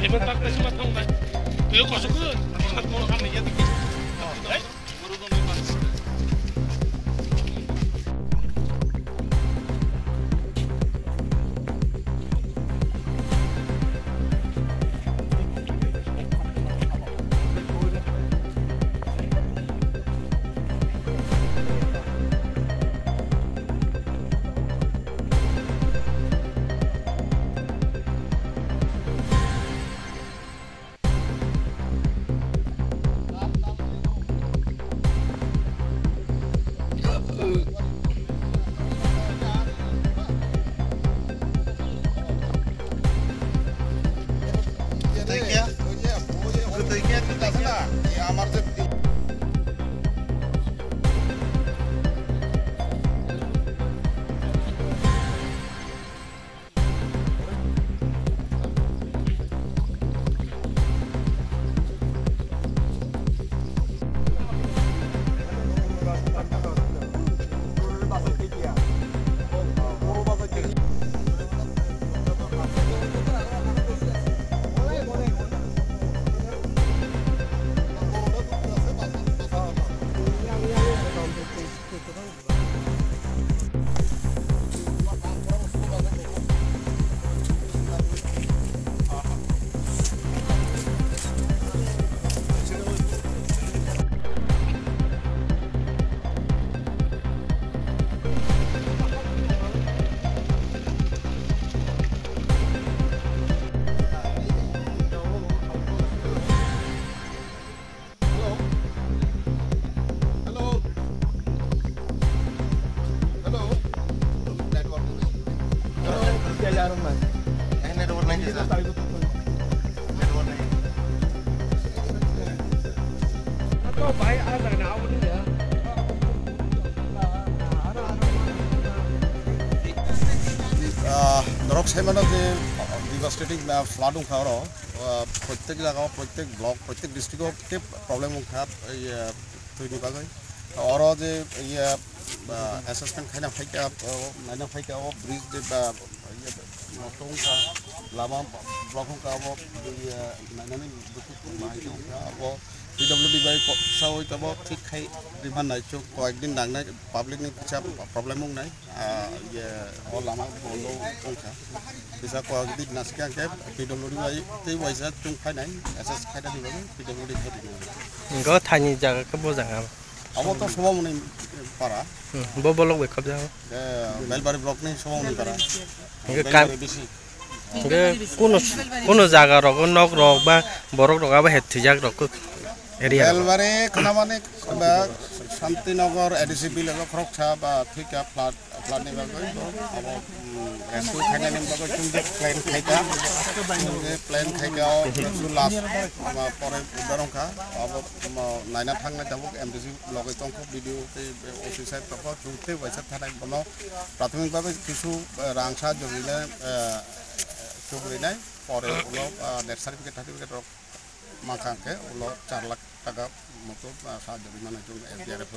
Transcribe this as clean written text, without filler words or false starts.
Hebat tak sih matang dah. Tuh kosong kan. Sangat mau kan dia dikit. Baru dong lepas. ধৰক মানে যে ডিভাষ্টেটিং flood উঠাওঁ প্ৰত্যেক জাগা প্ৰত্যেক ব্লক প্ৰত্যেক ডিষ্ট্ৰিক্টতে প্ৰব্লেম উঠাত থৈ দিবাগৈ আৰু যে এছেছমেণ্ট খাই নাফাইকা ব্ৰিজ যে নষ্ট উঠা লামা ব্লক উঠা নাইনানি মাহিতি উঠা PWD by Sao Tabo Tick Riman Night, কয়েকদিন ডাঙনাই পাবলিকনি কিছু প্রবলেমও নাই all lama bondo ongka bisa কয়েকদিন নাসকা কে PWD by তেই পয়সা তুম খাই নাই এসএস খাইটা দিবা PWD খাই দিবা গো থানি জায়গা কে বো জায়গা আবো তো সব মনে পারা বো বলক বে কব যাও বেলবাড়ি ব্লক নি সব মনে পারা কাম বেশি কোন জায়গা রক নক রক বা বরক রক বা হেথি জাগ রক বেলবাড়ি খানা মানে শান্তিনগর এডিসিপি লগা খরকছা বা ঠিকা ফ্লাড নিবা গই আবো রেস্টু খাইনা নিবা গই তুমি প্লেন খাইকা প্লেন খাইকা লাস্ট পরে উদারংখা আবো নাইনা থাংনা যাবো এমডিসি লগই তংখ ভিডিও অফিস সাইড তক তুতে পয়সা থানাই বনো প্রাথমিকভাবে কিছু রাংসা জমিলে চুবরিনাই পরে উলো নেট সার্টিফিকেট মাখাকে উলো 4 লাখ টাকা মতো সাহায্য বিমান একজন SDRF